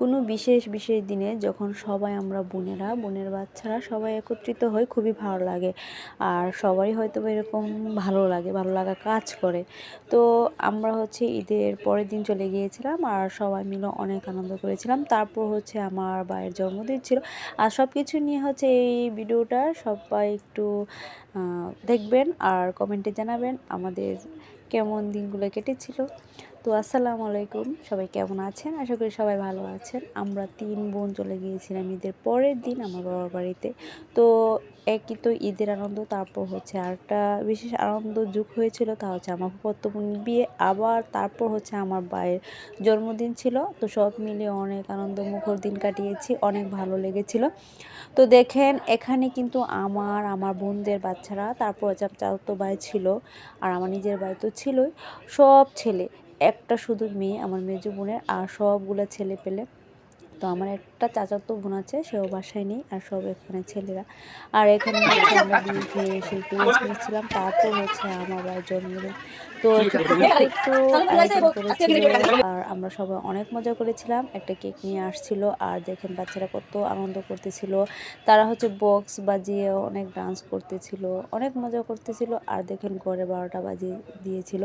কোনো বিশেষ দিনে যখন সবাই আমরা বোনের বাচ্চারা সবাই একত্রিত হই, খুবই ভালো লাগে। আর সবারই হয়তো এরকম ভালো লাগে, ভালো লাগা কাজ করে। তো আমরা ঈদের পরের দিন চলে গিয়েছিলাম আর সবাই মিলে অনেক আনন্দ করেছিলাম। তারপর আমার ভাইয়ের জন্মদিন ছিল। আর সব কিছু নিয়ে এই ভিডিওটা সবাই একটু দেখবেন আর কমেন্টে জানাবেন আমাদের কেমন দিনগুলো কেটেছিল। তো আসসালামু আলাইকুম, সবাই কেমন আছেন? আশা করি সবাই ভালো আছেন। আমরা 3 বোন চলে গিয়েছিলাম ঈদের পরের দিন আমার বাবার বাড়িতে। তো একই তো ঈদের আনন্দ, তারপর আরেকটা বিশেষ আনন্দ যোগ হয়েছিল, তা আমার ফুফাতো বোনের বিয়ে। আবার তারপর আমার ভাইয়ের জন্মদিন ছিল। তো সব মিলিয়ে অনেক আনন্দমুখর দিন কাটিয়েছি, অনেক ভালো লেগেছিল। তো দেখেন এখানে কিন্তু আমার বোনদের বাচ্চারা, তারপর চাচাতো ভাই ছিল আর আমার নিজের ভাই তো ছিলই, সব ছেলে। একটা শুধু মেয়ে, আমার মেজো বোনের, আর সবগুলো ছেলে পেলে। তো আমার একটা চাচাতো বোন আছে, সেও বাসায় নেই, আর সব এখানে ছেলেরা। আর এখানে আমরা বিয়ে খেয়ে এসে একটু রেস্ট নিচ্ছিলাম। তারপর আমার ভাইয়ের জন্মদিন। তো ছোট্টখাট্টো একটু আয়োজন করেছিল আর আমরা সবাই অনেক মজা করেছিলাম। একটা কেক নিয়ে আসছিল আর দেখেন বাচ্চারা কত আনন্দ করতেছিল। তারা বক্স বাজিয়ে অনেক ডান্স করতেছিল, অনেক মজা করতেছিল। আর দেখেন গড়ে 12টা বাজিয়ে দিয়েছিল।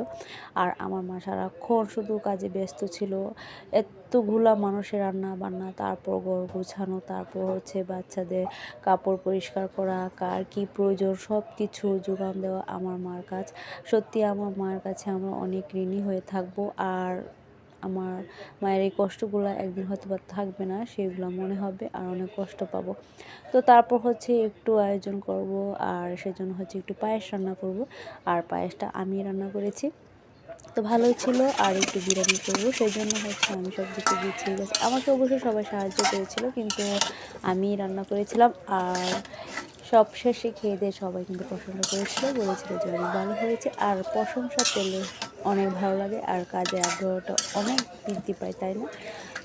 আর আমার মা সারাক্ষণ শুধু কাজে ব্যস্ত ছিল। এতগুলা মানুষের রান্না বান্না, তারপর ঘর গোছানো, তারপর বাচ্চাদের কাপড় পরিষ্কার করা, কার কি প্রয়োজন সব কিছু যোগান দেওয়া আমার মার কাজ। সত্যি আমার মায়ের কাছে আমরা অনেক ঋণী হয়ে থাকবো। আর আমার মায়ের এই কষ্টগুলো একদিন হয়তো বা থাকবে না, সেগুলো মনে হবে আর অনেক কষ্ট পাবো। তো তারপর একটু আয়োজন করব আর সেজন্য একটু পায়েস রান্না করব। আর পায়েসটা আমি রান্না করেছি, তো ভালোই ছিল। আর একটু বিরিয়ানি করবো, সেই জন্য আমি সব দিকে গুছিয়ে গেছি। আমাকে অবশ্য সবাই সাহায্য করেছিল, কিন্তু আমি রান্না করেছিলাম। আর সব শেষে খেয়ে দিয়ে সবাই কিন্তু প্রশংসা করেছিল, বলেছিল যে অনেক ভালো হয়েছে। আর প্রশংসা পেলে অনেক ভালো লাগে আর কাজে আগ্রহটা অনেক বৃদ্ধি পায়, তাই না?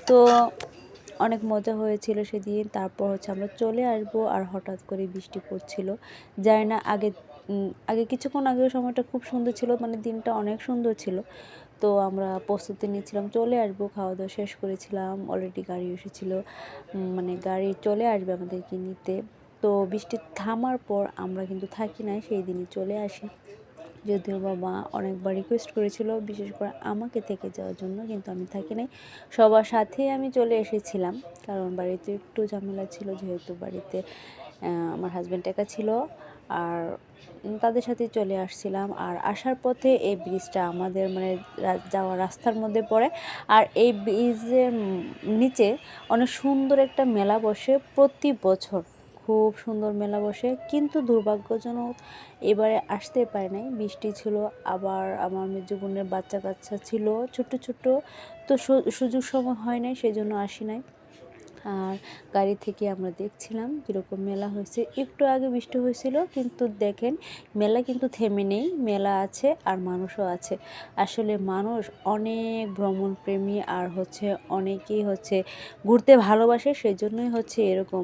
তো অনেক মজা হয়েছিল সেদিন। তারপর আমরা চলে আসবো আর হঠাৎ করে বৃষ্টি পড়ছিল। জানি না, আগে কিছুক্ষণ আগেও সময়টা খুব সুন্দর ছিল, মানে দিনটা অনেক সুন্দর ছিল। তো আমরা প্রস্তুতি নিচ্ছিলাম, চলে আসবো, খাওয়া দাওয়া শেষ করেছিলাম, অলরেডি গাড়ি এসেছিল, মানে গাড়ি চলে আসবে আমাদেরকে নিতে। তো বৃষ্টি থামার পর আমরা কিন্তু থাকি নাই, সেই দিনই চলে আসি। যদিও বাবা অনেকবার রিকোয়েস্ট করেছিল বিশেষ করে আমাকে থেকে যাওয়ার জন্য, কিন্তু আমি থাকি নাই, সবার সাথেই আমি চলে এসেছিলাম। কারণ বাড়িতে একটু ঝামেলা ছিল, যেহেতু বাড়িতে আমার হাজব্যান্ড একা ছিল। আর তাদের সাথে চলে আসছিলাম। আর আসার পথে এই ব্রিজটা আমাদের মানে যাওয়ার রাস্তার মধ্যে পড়ে। আর এই ব্রিজের নিচে অনেক সুন্দর একটা মেলা বসে প্রতি বছর, খুব সুন্দর মেলা বসে। কিন্তু দুর্ভাগ্যজনক এবারে আসতে পারে নাই, বৃষ্টি ছিল। আবার আমার মেজো বোনের বাচ্চা কাচ্চা ছিল ছোট ছোট, তো সুযোগ সময় হয় নাই, সেই জন্য আসি নাই। আর গাড়ি থেকে আমরা দেখছিলাম কীরকম মেলা হয়েছে। একটু আগে বৃষ্টি হয়েছিল, কিন্তু দেখেন মেলা কিন্তু থেমে নেই, মেলা আছে আর মানুষও আছে। আসলে মানুষ অনেক ভ্রমণপ্রেমী আর অনেকেই ঘুরতে ভালোবাসে, সেই জন্যই এরকম।